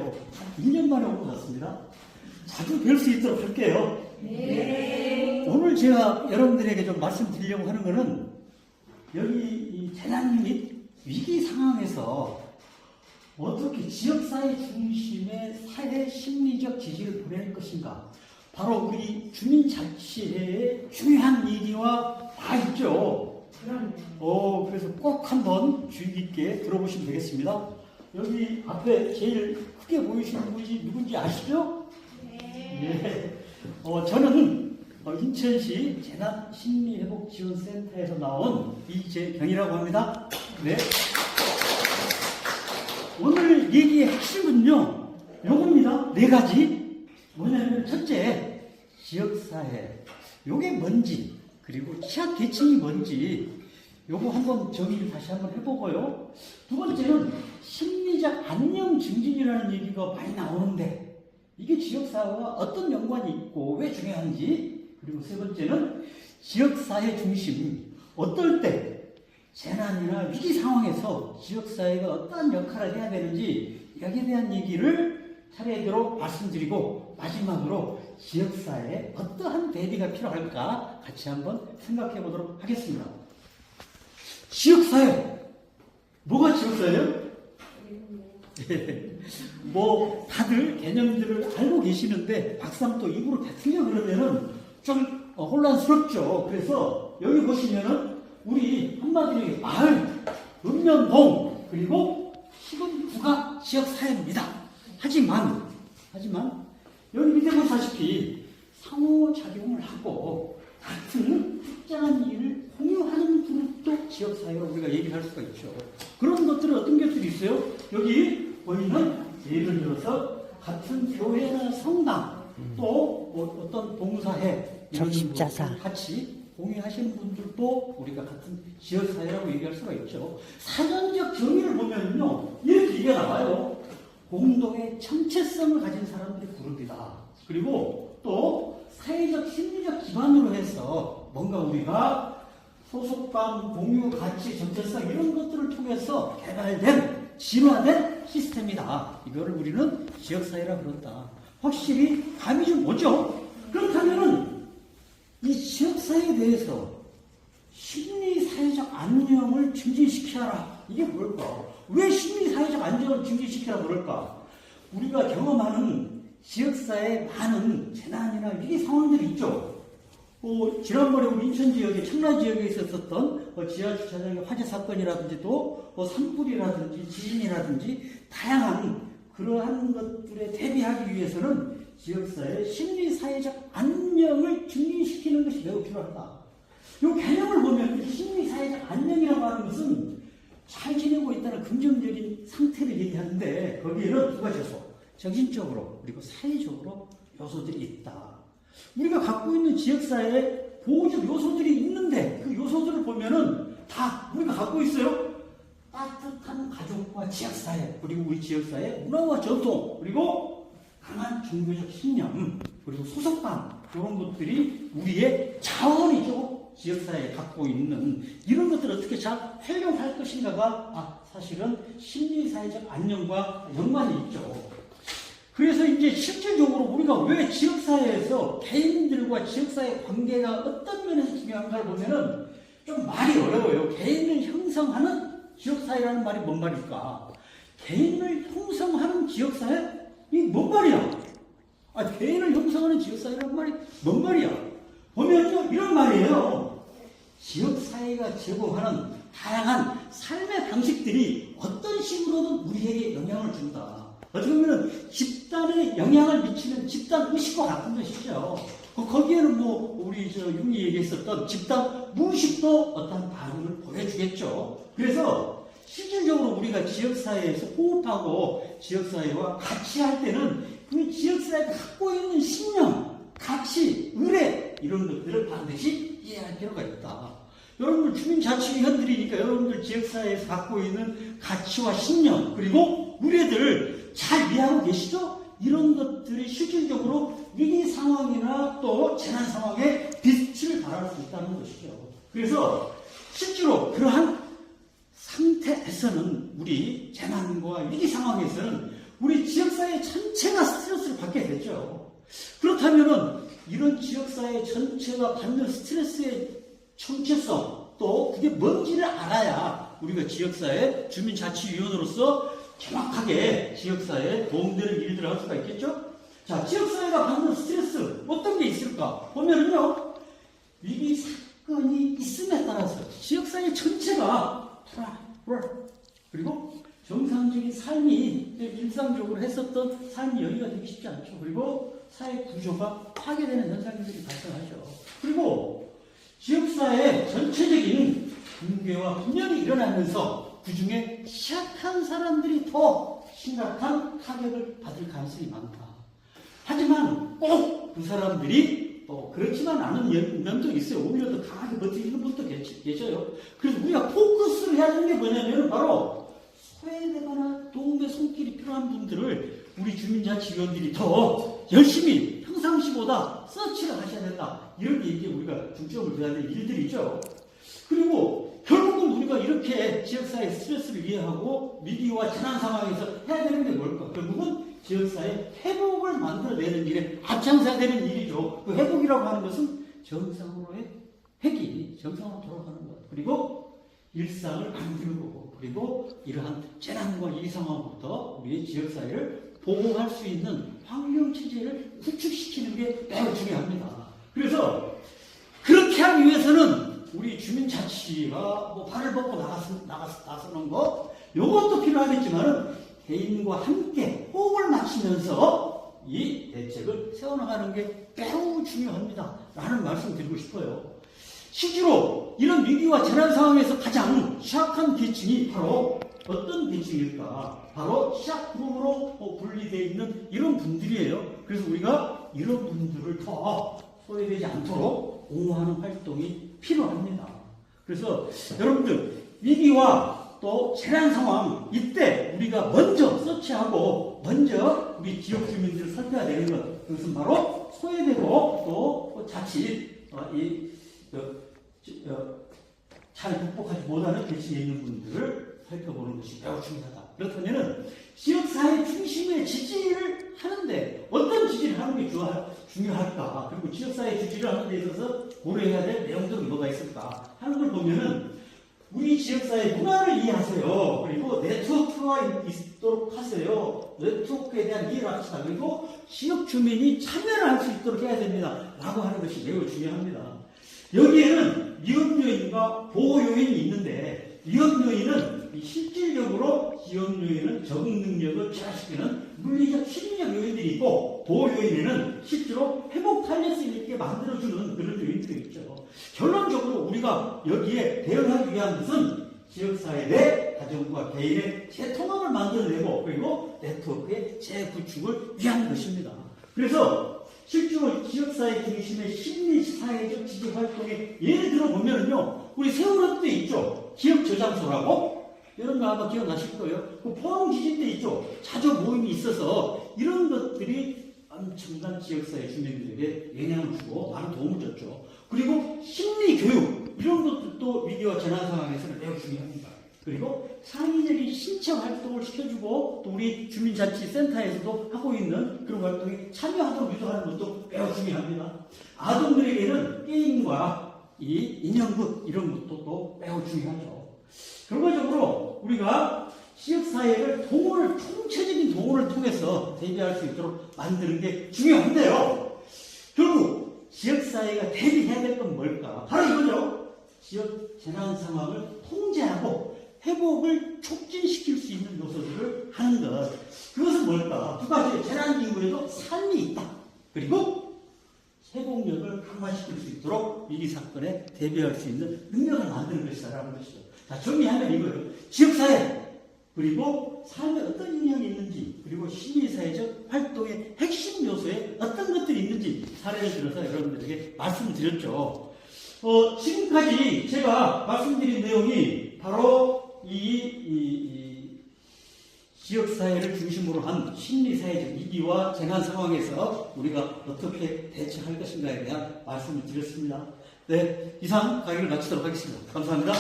오셨어요. 2년 만에 온 것 같습니다. 자주 뵐 수 있도록 할게요. 네. 오늘 제가 여러분들에게 좀 말씀드리려고 하는 것은 여기 이 재난 및 위기 상황에서 어떻게 지역사회 중심의 사회 심리적 지지를 보낼 것인가. 바로 우리 주민자치회의 중요한 얘기와 다 있죠. 그래서 꼭 한번 주의 깊게 들어보시면 되겠습니다. 여기 앞에 제일 크게 보이시는 분이 누군지 아시죠? 네. 저는 인천시 재난심리회복지원센터에서 나온 이재경이라고 합니다. 네. 오늘 얘기의 핵심은요, 요겁니다. 4가지. 뭐냐면, 첫째, 지역사회. 요게 뭔지, 그리고 취약계층이 뭔지, 요거 한번 정의를 다시 한번 해보고요. 두 번째는 심리적 안녕 증진이라는 얘기가 많이 나오는데, 이게 지역사회와 어떤 연관이 있고 왜 중요한지, 그리고 세 번째는 지역사회 중심. 어떨 때 재난이나 위기 상황에서 지역사회가 어떠한 역할을 해야 되는지 여기에 대한 얘기를 차례대로 말씀드리고, 마지막으로 지역사회에 어떠한 대비가 필요할까 같이 한번 생각해 보도록 하겠습니다. 지역사회. 뭐가 지역사회예요? 뭐 다들 개념들을 알고 계시는데 막상 또 입으로 다 틀려 그러면은 좀 혼란스럽죠. 그래서 여기 보시면은 우리 한마디로 마을, 읍면동, 그리고 시군구가 지역사회입니다. 하지만 여기 밑에 보시다시피 상호작용을 하고 같은 특정한 일을 공유하는 그룹도 지역사회로 우리가 얘기를 할 수가 있죠. 그런 것들은 어떤 것들이 있어요? 여기 보이는 예를 들어서 같은 교회나 성당, 또 어떤 봉사회, 적십자사 같이 공유하시는 분들도 우리가 같은 지역사회라고 얘기할 수가 있죠. 사전적 정의를 보면요, 이렇게 얘기가 나와요. 공동의 정체성을 가진 사람들의 그룹이다. 그리고 또 사회적 심리적 기반으로 해서 뭔가 우리가 소속감, 공유, 가치, 정체성 이런 것들을 통해서 개발된 진화된 시스템이다. 이거를 우리는 지역사회라 그런다. 확실히 감이 좀 오죠? 그렇다면은 이 지역사회에 대해서 심리사회적 안녕을 증진시켜라. 이게 뭘까? 왜 심리사회적 안정을 증진시켜라 그럴까? 우리가 경험하는 지역사회에 많은 재난이나 위기 상황들이 있죠. 지난번에 우리 인천 지역에, 청라 지역에 있었던 지하주차장의 화재 사건이라든지 또 산불이라든지 지진이라든지 다양한 그러한 것들에 대비하기 위해서는 지역사회의 심리사회적 안녕을 증진시키는 것이 매우 필요하다. 이 개념을 보면 심리사회적 안녕이라고 하는 것은 잘 지내고 있다는 긍정적인 상태를 얘기하는데 거기에는 두 가지 요소, 정신적으로 그리고 사회적으로 요소들이 있다. 우리가 갖고 있는 지역사회에 보호적 요소들이 있는데 그 요소들을 보면은 다 우리가 갖고 있어요. 따뜻한 가족과 지역사회, 그리고 우리 지역사회 문화와 전통, 그리고 강한 종교적 신념, 그리고 소속감, 이런 것들이 우리의 자원이죠. 지역사회에 갖고 있는 이런 것들을 어떻게 잘 활용할 것인가가 사실은 심리사회적 안녕과 연관이 있죠. 그래서 이제 실질적으로 우리가 왜 지역사회에서 개인들과 지역사회 관계가 어떤 면에서 중요한가를 보면은 좀 말이 어려워요. 개인을 형성하는 지역사회라는 말이 뭔 말일까? 개인을 형성하는 지역사회? 이게 뭔 말이야? 개인을 형성하는 지역사회라는 말이 뭔 말이야? 보면요, 이런 말이에요. 지역사회가 제공하는 다양한 삶의 방식들이 어떤 식으로든 우리에게 영향을 준다. 어떻게 보면 집단에 영향을 미치는 집단 의식과 같은 것이죠. 거기에는 우리 윤이 얘기했었던 집단 무의식도 어떤 반응을 보여주겠죠. 그래서 실질적으로 우리가 지역사회에서 호흡하고 지역사회와 같이 할 때는 그 지역사회가 갖고 있는 신념, 가치, 의뢰 이런 것들을 반드시 이해할 필요가 있다. 여러분들 주민자치위원들이니까 여러분들 지역사회에서 갖고 있는 가치와 신념 그리고 의뢰들을 잘 이해하고 계시죠? 이런 것들이 실질적으로 위기 상황이나 또 재난 상황에 빛을 발할 수 있다는 것이죠. 그래서 실제로 그러한 상태에서는 우리 재난과 위기 상황에서는 우리 지역사회 전체가 스트레스를 받게 되죠. 그렇다면은 이런 지역사회 전체가 받는 스트레스의 정체성, 또 그게 뭔지를 알아야 우리가 지역사회 주민자치위원으로서 정확하게 지역사회에 도움되는 일들을 할 수가 있겠죠? 자, 지역사회가 받는 스트레스 어떤 게 있을까? 보면은요, 위기 사건이 있음에 따라서 지역사회 전체가 그리고 정상적인 삶이 일상적으로 했었던 삶이 여기가 되기 쉽지 않죠. 그리고 사회 구조가 파괴되는 현상들이 발생하죠. 그리고 지역사회 전체적인 붕괴와 분열이 일어나면서 그 중에 취약한 사람들이 더 심각한 타격을 받을 가능성이 많다. 하지만 꼭 그 사람들이 또 그렇지만 않은 면도 있어요. 오히려 더 강하게 버티는 분도 계셔요. 그래서 우리가 포커스를 해야 되는 게 뭐냐면 바로 소외되거나 도움의 손길이 필요한 분들을 우리 주민자치위원들이 더 열심히 평상시보다 서치를 하셔야 된다. 이런 게 이제 우리가 중점을 둬야 될 일들이죠. 그리고 결국은 우리가 이렇게 지역사회 스트레스를 이해하고 위기와 재난 상황에서 해야 되는 게 뭘까? 결국은 지역사회 회복을 만들어내는 일에 앞장서야 되는 일이죠. 그 회복이라고 하는 것은 정상으로의 회귀, 정상으로 돌아가는 것. 그리고 일상을 만들고, 그리고 이러한 재난과 이 상황부터 우리의 지역사회를 보호할 수 있는 환경체제를 구축시키는 게 매우 중요합니다. 그래서 그렇게 하기 위해서는 우리 주민자치가 뭐 발을 벗고 나서는 거, 요것도 필요하겠지만은 개인과 함께 호흡을 맞추면서 이 대책을 세워나가는 게 매우 중요합니다. 라는 말씀 드리고 싶어요. 실제로 이런 위기와 재난 상황에서 가장 취약한 계층이 바로 어떤 계층일까? 바로 취약그룹으로 분리되어 있는 이런 분들이에요. 그래서 우리가 이런 분들을 더 소외되지 않도록 옹호하는 활동이 필요합니다. 그래서 여러분들 위기와 또 재난 상황 이때 우리가 먼저 서치하고 먼저 우리 지역 주민들을 살펴야 되는 것, 그것은 바로 소외되고 또 자칫 잘 극복하지 못하는 계층에 있는 분들을 살펴보는 것이 매우 중요하다. 그렇다면 지역사회 중심의 지지를 하는데 어떤 지지를 하는 게 중요할까? 그리고 지역사회 지지를 하는 데 있어서 고려해야 될 내용들은 뭐가 있을까? 하는 걸 보면은 우리 지역사회 문화를 이해하세요. 그리고 네트워크가 있도록 하세요. 네트워크에 대한 이해를 합시다. 그리고 지역 주민이 참여를 할 수 있도록 해야 됩니다. 라고 하는 것이 매우 중요합니다. 여기에는 위험 요인과 보호 요인이 있는데, 위험 요인은 실질적으로 지역 요인은 적응 능력을 저하시키는 물리적, 심리적 요인들이 있고, 보호 요인에는 실제로 회복 탄력성 있게 만들어주는 그런 요인들이 있죠. 결론적으로 우리가 여기에 대응하기 위한 것은 지역사회 내 가정과 개인의 재통합을 만들어내고, 그리고 네트워크의 재구축을 위한 것입니다. 그래서 실제로 지역사회 중심의 심리사회적 지지 활동에 예를 들어 보면요, 우리 세월호 때 있죠. 기억 저장소라고? 여러분 아마 기억나실 거예요. 그 포항 지진 때 있죠. 자주 모임이 있어서 이런 것들이 엄청난 지역사회 주민들에게 영향을 주고 많은 도움을 줬죠. 그리고 심리교육 이런 것들도 위기와 재난 상황에서는 매우 중요합니다. 그리고 창의적인 신체 활동을 시켜주고 또 우리 주민자치센터에서도 하고 있는 그런 활동에 참여하도록 유도하는 것도 매우 중요합니다. 아동들에게는 게임과 이 인형극 이런 것도 또 매우 중요하죠. 결과적으로 우리가 지역사회를 총체적인 동원을 통해서 대비할 수 있도록 만드는 게 중요한데요. 결국 지역사회가 대비해야 될 건 뭘까? 바로 이거죠. 지역 재난 상황을 통제하고 회복을 촉진시킬 수 있는 요소들을 하는 것. 그것은 뭘까? 두 가지. 재난 이후에도 삶이 있다. 그리고 회복력을 강화시킬 수 있도록 위기 사건에 대비할 수 있는 능력을 만드는 것이다라는 것이죠. 자, 정리하면 이거예요. 지역사회, 그리고 삶에 어떤 영향이 있는지, 그리고 시민사회적 활동의 핵심 요소에 어떤 것들이 있는지 사례를 들어서 여러분들에게 말씀을 드렸죠. 지금까지 제가 말씀드린 내용이 바로 이 지역사회를 중심으로 한 심리사회적 위기와 재난 상황에서 우리가 어떻게 대처할 것인가에 대한 말씀을 드렸습니다. 네, 이상 강의를 마치도록 하겠습니다. 감사합니다.